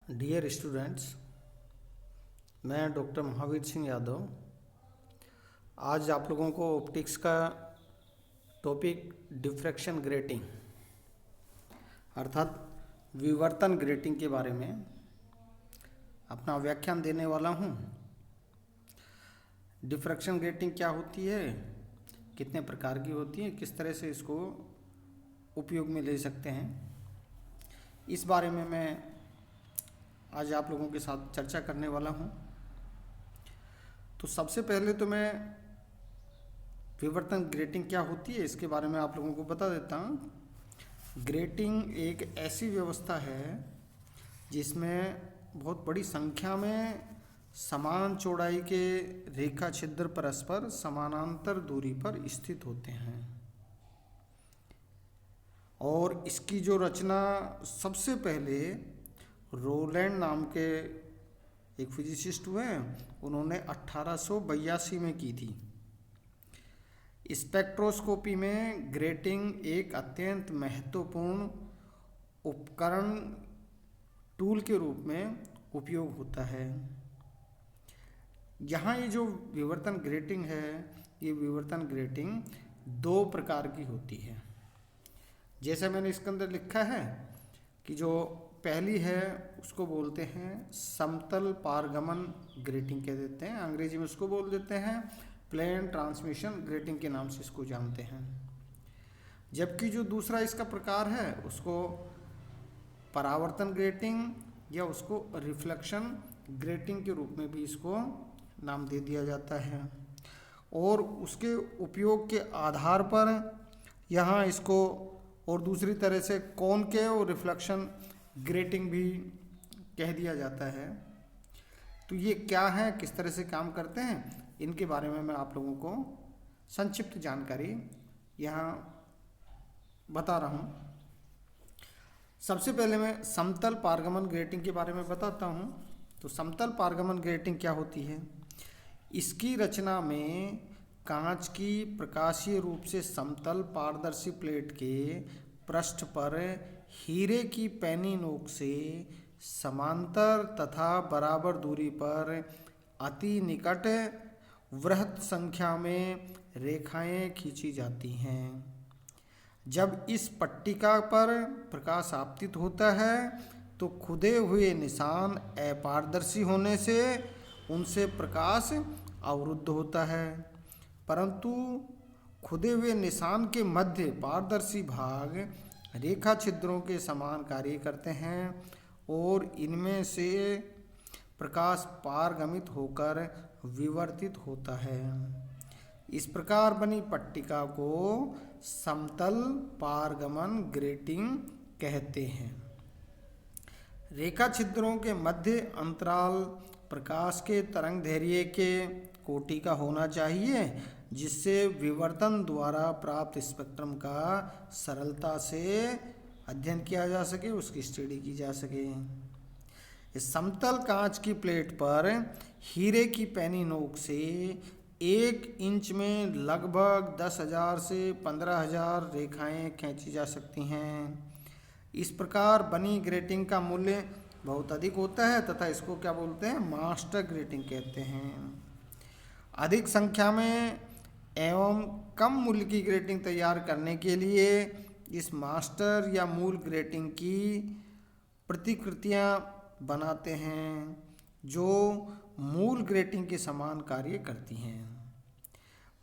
Dear students, मैं doctor Mahavir Singh Yadav आज आप लोगों को ऑप्टिक्स का टॉपिक डिफ्रैक्शन ग्रेटिंग अर्थात विवर्तन ग्रेटिंग के बारे में अपना व्याख्यान देने वाला हूँ। डिफ्रैक्शन ग्रेटिंग क्या होती है, कितने प्रकार की होती है, किस तरह से इसको उपयोग में ले सकते हैं, इस बारे में मैं आज आप लोगों के साथ चर्चा करने वाला हूँ। तो सबसे पहले तो मैं विवर्तन ग्रेटिंग क्या होती है इसके बारे में आप लोगों को बता देता हूँ। ग्रेटिंग एक ऐसी व्यवस्था है जिसमें बहुत बड़ी संख्या में समान चौड़ाई के रेखा छिद्र परस्पर समानांतर दूरी पर स्थित होते हैं और इसकी जो रचना सबसे पहले रोलैंड नाम के एक फिजिसिस्ट हुए, उन्होंने 1882 में की थी। स्पेक्ट्रोस्कोपी में ग्रेटिंग एक अत्यंत महत्वपूर्ण उपकरण टूल के रूप में उपयोग होता है। यहाँ ये जो विवर्तन ग्रेटिंग है, ये विवर्तन ग्रेटिंग दो प्रकार की होती है। जैसे मैंने इसके अंदर लिखा है कि जो पहली है उसको बोलते हैं समतल पारगमन ग्रेटिंग कह देते हैं, अंग्रेजी में उसको बोल देते हैं प्लेन ट्रांसमिशन ग्रेटिंग के नाम से इसको जानते हैं। जबकि जो दूसरा इसका प्रकार है उसको परावर्तन ग्रेटिंग या उसको रिफ्लेक्शन ग्रेटिंग के रूप में भी इसको नाम दे दिया जाता है। और उसके उपयोग के आधार पर यहाँ इसको और दूसरी तरह से कॉनकेव रिफ्लेक्शन ग्रेटिंग भी कह दिया जाता है। तो ये क्या है, किस तरह से काम करते हैं, इनके बारे में मैं आप लोगों को संक्षिप्त जानकारी यहाँ बता रहा हूँ। सबसे पहले मैं समतल पारगमन ग्रेटिंग के बारे में बताता हूँ। तो समतल पारगमन ग्रेटिंग क्या होती है, इसकी रचना में कांच की प्रकाशीय रूप से समतल पारदर्शी प्लेट के पृष्ठ पर हीरे की पैनी नोक से समांतर तथा बराबर दूरी पर अति निकट वृहत संख्या में रेखाएं खींची जाती हैं। जब इस पट्टिका पर प्रकाश आपतित होता है तो खुदे हुए निशान अपारदर्शी होने से उनसे प्रकाश अवरुद्ध होता है, परंतु खुदे हुए निशान के मध्य पारदर्शी भाग रेखा छिद्रों के समान कार्य करते हैं और इनमें से प्रकाश पारगमित होकर विवर्तित होता है। इस प्रकार बनी पट्टिका को समतल पारगमन ग्रेटिंग कहते हैं। रेखा छिद्रों के मध्य अंतराल प्रकाश के तरंग दैर्घ्य के कोटि का होना चाहिए, जिससे विवर्तन द्वारा प्राप्त स्पेक्ट्रम का सरलता से अध्ययन किया जा सके, उसकी स्टडी की जा सके। इस समतल कांच की प्लेट पर हीरे की पैनी नोक से 1 इंच में लगभग 10,000 से 15,000 रेखाएं खींची जा सकती हैं। इस प्रकार बनी ग्रेटिंग का मूल्य बहुत अधिक होता है तथा इसको क्या बोलते हैं, मास्टर ग्रेटिंग कहते हैं। अधिक संख्या में एवं कम मूल्य की ग्रेटिंग तैयार करने के लिए इस मास्टर या मूल ग्रेटिंग की प्रतिकृतियां बनाते हैं जो मूल ग्रेटिंग के समान कार्य करती हैं।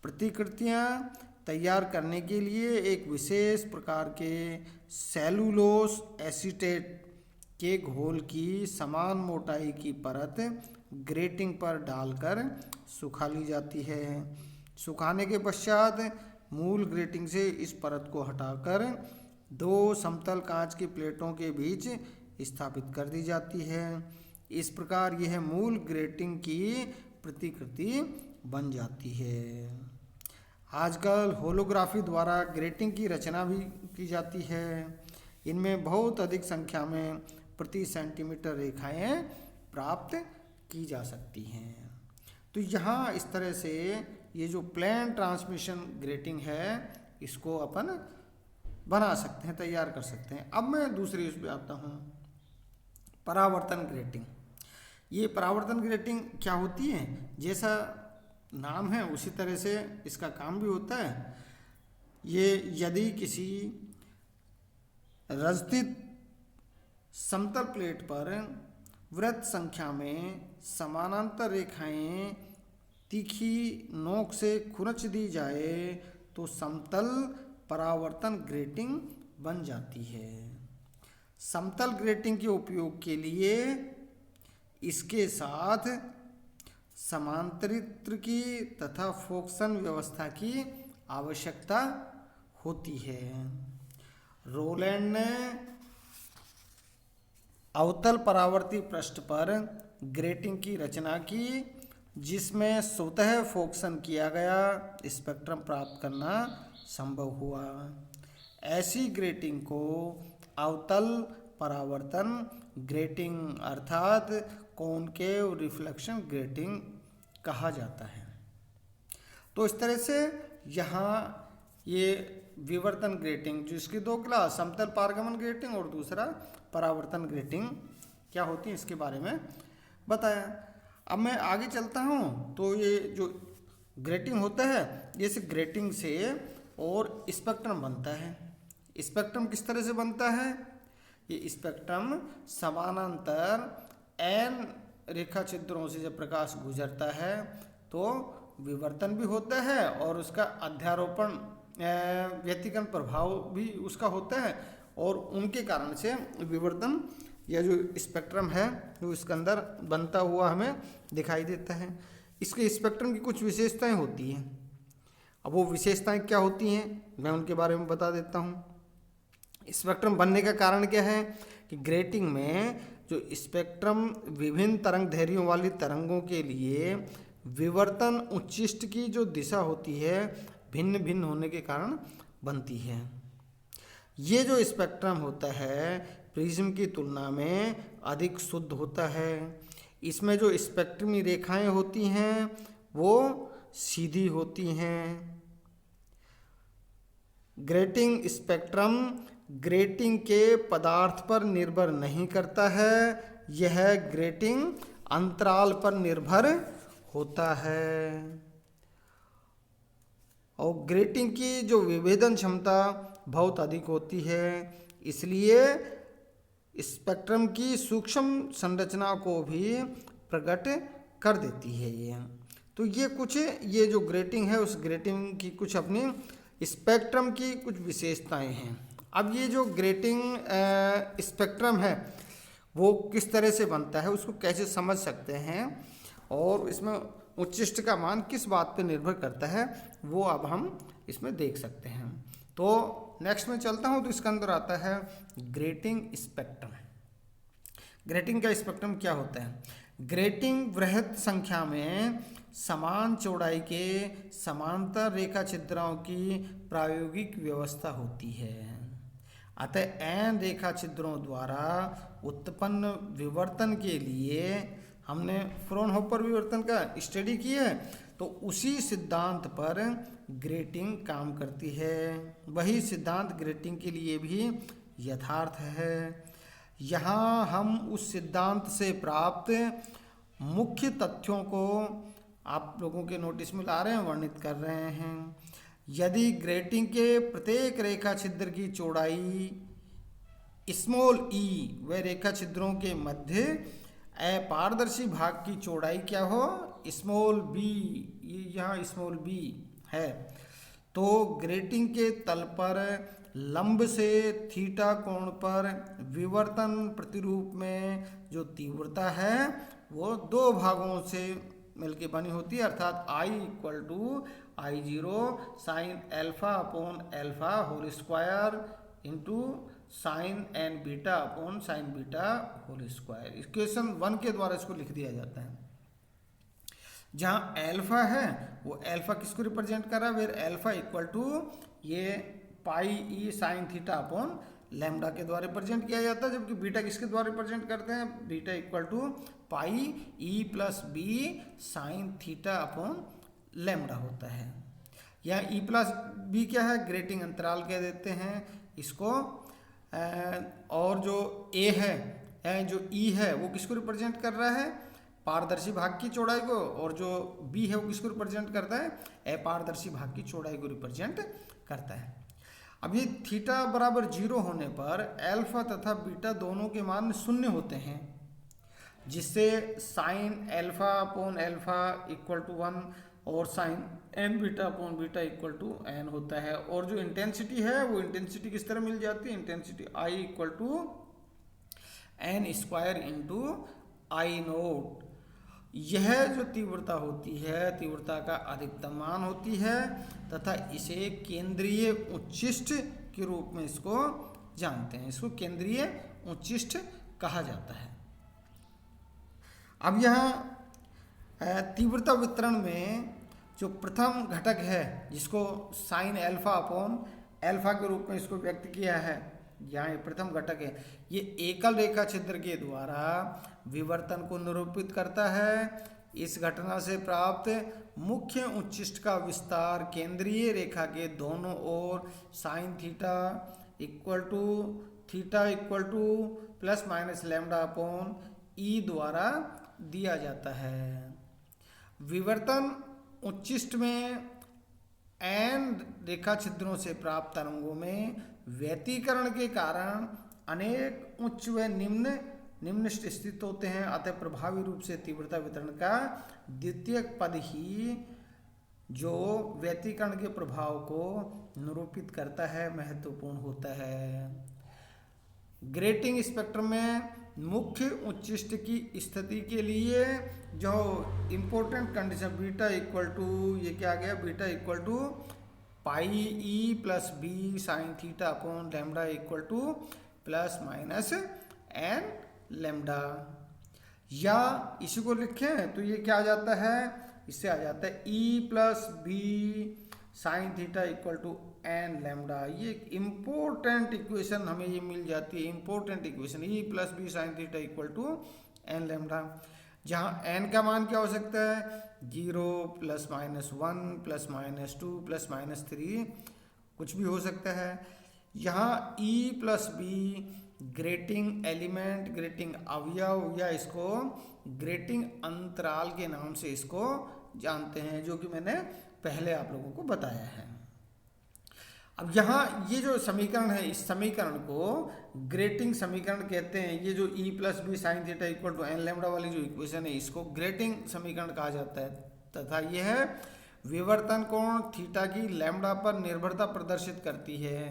प्रतिकृतियां तैयार करने के लिए एक विशेष प्रकार के सेलुलोस एसीटेट के घोल की समान मोटाई की परत ग्रेटिंग पर डालकर सुखा ली जाती है। सुखाने के पश्चात मूल ग्रेटिंग से इस परत को हटाकर 2 समतल कांच की प्लेटों के बीच स्थापित कर दी जाती है। इस प्रकार यह मूल ग्रेटिंग की प्रतिकृति बन जाती है। आजकल होलोग्राफी द्वारा ग्रेटिंग की रचना भी की जाती है। इनमें बहुत अधिक संख्या में प्रति सेंटीमीटर रेखाएं प्राप्त की जा सकती हैं। तो यहाँ इस तरह से ये जो प्लेन ट्रांसमिशन ग्रेटिंग है इसको अपन बना सकते हैं, तैयार कर सकते हैं। अब मैं दूसरी उस पर आता हूँ, परावर्तन ग्रेटिंग। ये परावर्तन ग्रेटिंग क्या होती है, जैसा नाम है उसी तरह से इसका काम भी होता है। ये यदि किसी रचित समतल प्लेट पर वृत्त संख्या में समानांतर रेखाएं तीखी नोक से खुरच दी जाए तो समतल परावर्तन ग्रेटिंग बन जाती है। समतल ग्रेटिंग के उपयोग के लिए इसके साथ समांतरित्र की तथा फोकसन व्यवस्था की आवश्यकता होती है। रोलैंड ने अवतल परावर्ती पृष्ठ पर ग्रेटिंग की रचना की जिसमें स्वतः फोकसन किया गया स्पेक्ट्रम प्राप्त करना संभव हुआ। ऐसी ग्रेटिंग को अवतल परावर्तन ग्रेटिंग अर्थात कॉनकेव रिफ्लेक्शन ग्रेटिंग कहा जाता है। तो इस तरह से यहाँ ये विवर्तन ग्रेटिंग, जिसकी दो क्लास, समतल पारगमन ग्रेटिंग और दूसरा परावर्तन ग्रेटिंग क्या होती है, इसके बारे में बताया। अब मैं आगे चलता हूँ। तो ये जो ग्रेटिंग होता है, जैसे ग्रेटिंग से और स्पेक्ट्रम बनता है। स्पेक्ट्रम किस तरह से बनता है, ये स्पेक्ट्रम समानांतर एन रेखा छिद्रों से जब प्रकाश गुजरता है तो विवर्तन भी होता है और उसका अध्यारोपण व्यतिकरण प्रभाव भी उसका होता है, और उनके कारण से विवर्तन या जो स्पेक्ट्रम है वो इसके अंदर बनता हुआ हमें दिखाई देता है। इसके स्पेक्ट्रम की कुछ विशेषताएं होती हैं। अब वो विशेषताएं क्या होती हैं मैं उनके बारे में बता देता हूँ। स्पेक्ट्रम बनने का कारण क्या है कि ग्रेटिंग में जो स्पेक्ट्रम विभिन्न तरंग दैर्घ्यों वाली तरंगों के लिए विवर्तन उच्चिष्ट की जो दिशा होती है भिन्न भिन्न होने के कारण बनती है। ये जो स्पेक्ट्रम होता है प्रिज्म की तुलना में अधिक शुद्ध होता है। इसमें जो स्पेक्ट्रमी रेखाएं होती हैं वो सीधी होती हैं। ग्रेटिंग स्पेक्ट्रम ग्रेटिंग के पदार्थ पर निर्भर नहीं करता है, यह ग्रेटिंग अंतराल पर निर्भर होता है। और ग्रेटिंग की जो विभेदन क्षमता बहुत अधिक होती है, इसलिए स्पेक्ट्रम की सूक्ष्म संरचना को भी प्रकट कर देती है ये। तो ये कुछ ये जो ग्रेटिंग है उस ग्रेटिंग की कुछ अपनी स्पेक्ट्रम की कुछ विशेषताएं हैं। अब ये जो ग्रेटिंग स्पेक्ट्रम है वो किस तरह से बनता है, उसको कैसे समझ सकते हैं और इसमें उच्चिष्ट का मान किस बात पर निर्भर करता है वो अब हम इसमें देख सकते हैं। तो नेक्स्ट में चलता हूँ। तो इसके अंदर आता है ग्रेटिंग स्पेक्ट्रम। ग्रेटिंग का स्पेक्ट्रम क्या होता है? ग्रेटिंग वृहत संख्या में समान चौड़ाई के समांतर रेखा छिद्रों की प्रायोगिक व्यवस्था होती है। अतः एन रेखा छिद्रों द्वारा उत्पन्न विवर्तन के लिए हमने फ्रोनहोफर विवर्तन का स्टडी किया है, तो उसी सिद्धांत पर ग्रेटिंग काम करती है। वही सिद्धांत ग्रेटिंग के लिए भी यथार्थ है। यहाँ हम उस सिद्धांत से प्राप्त मुख्य तथ्यों को आप लोगों के नोटिस में ला रहे हैं, वर्णित कर रहे हैं। यदि ग्रेटिंग के प्रत्येक रेखा छिद्र की चौड़ाई स्मॉल ई व रेखा छिद्रों के मध्य अपारदर्शी भाग की चौड़ाई क्या हो, स्मॉल बी, ये यहाँ स्मॉल बी है, तो ग्रेटिंग के तल पर लंब से थीटा कोण पर विवर्तन प्रतिरूप में जो तीव्रता है वो दो भागों से मिलके बनी होती है, अर्थात I equal to I0 sine alpha upon alpha whole square into sine N beta upon sine beta whole square. Equation 1 के द्वारा इसको लिख दिया जाता है। जहाँ एल्फा है वो एल्फा किसको रिप्रेजेंट कर रहा है, वेर एल्फा इक्वल टू ये पाई ई साइन थीटा अपॉन लैम्डा के द्वारा रिप्रेजेंट किया जाता है, जबकि बीटा किसके द्वारा रिप्रेजेंट करते हैं, beta equal to pi e plus b sine theta upon lambda होता है। यहाँ ई प्लस बी क्या है, ग्रेटिंग अंतराल कह देते हैं इसको, और जो ए है जो ई है वो किसको रिप्रेजेंट कर रहा है, पारदर्शी भाग की चौड़ाई को, और जो बी है वो किसको रिप्रेजेंट करता है, अपारदर्शी भाग की चौड़ाई को रिप्रेजेंट करता है। अब ये थीटा बराबर 0 होने पर अल्फा तथा बीटा दोनों के मान 0 होते हैं, जिससे sine alpha upon alpha equal to 1 और sine N beta upon beta equal to N होता है। और जो इंटेंसिटी है वो इंटेंसिटी किस तरह मिल जाती है, intensity I equal to N square into I naught. यह जो तीव्रता होती है, तीव्रता का अधिकतम मान होती है तथा इसे केंद्रीय उच्चिष्ट के रूप में इसको जानते हैं, इसको केंद्रीय उच्चिष्ट कहा जाता है। अब यहाँ तीव्रता वितरण में जो प्रथम घटक है जिसको साइन अल्फा अपॉन अल्फा के रूप में इसको व्यक्त किया है, यहाँ ये प्रथम घटक है, ये एकल रेखा छिद्र के द्वारा विवर्तन को निरूपित करता है। इस घटना से प्राप्त मुख्य उच्चिष्ट का विस्तार केंद्रीय रेखा के दोनों ओर sine theta equal to plus minus lambda upon E द्वारा दिया जाता है। विवर्तन उच्चिष्ट में एन रेखा छिद्रों से प्राप्त तरंगों में व्यतिकरण के कारण अनेक उच्च व निम्नष्ट स्थित होते हैं, अतः प्रभावी रूप से तीव्रता वितरण का द्वितीय पद ही जो व्यतिकरण के प्रभाव को निरूपित करता है महत्वपूर्ण होता है। ग्रेटिंग स्पेक्ट्रम में मुख्य उच्चिष्ट की स्थिति के लिए जो important condition beta equal to, ये क्या आ गया, beta equal to pi e plus b sine theta upon lambda equal to plus minus N lambda, या इसी को लिखें तो ये क्या आ जाता है, इससे आ जाता है e plus b sine theta equal to N lambda. ये एक इम्पोर्टेंट इक्वेशन हमें ये मिल जाती है, important equation e plus b sine theta equal to N lambda, जहाँ एन का मान क्या हो सकता है, 0 plus minus 1 plus minus 2 plus minus 3 कुछ भी हो सकता है। यहाँ e plus b grating element, grating अवयव, या इसको ग्रेटिंग अंतराल के नाम से इसको जानते हैं, जो कि मैंने पहले आप लोगों को बताया है। अब यहाँ ये जो समीकरण है, इस समीकरण को ग्रेटिंग समीकरण कहते हैं। ये जो e plus b sine theta equal to N lambda वाली जो इक्वेशन है, इसको ग्रेटिंग समीकरण कहा जाता है तथा यह विवर्तन कोण थीटा की लैम्डा पर निर्भरता प्रदर्शित करती है।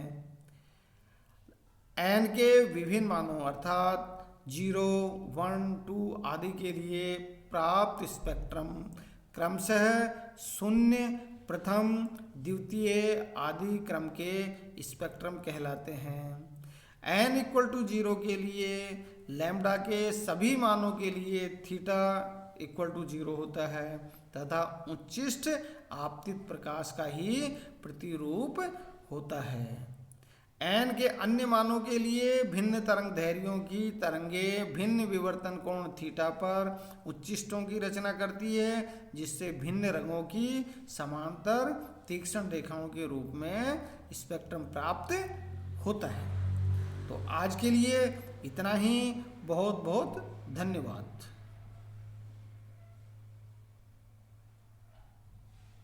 एन के विभिन्न मानों अर्थात 0, 1, 2 आदि के लिए प्राप्त स्पेक्ट्रम क्रमशः 0, प्रथम, द्वितीय आदि क्रम के स्पेक्ट्रम कहलाते हैं। n इक्वल टू 0 के लिए लैम्डा के सभी मानों के लिए थीटा इक्वल टू 0 होता है तथा उच्चिष्ट आपतित प्रकाश का ही प्रतिरूप होता है। n के अन्य मानों के लिए भिन्न तरंग दैर्घ्यों की तरंगें भिन्न विवर्तन कोण थीटा पर उच्चिष्टों की रचना करती है, जिससे भिन्न रंगों की समांतर तीक्ष्ण रेखाओं के रूप में स्पेक्ट्रम प्राप्त होता है। तो आज के लिए इतना ही, बहुत बहुत धन्यवाद।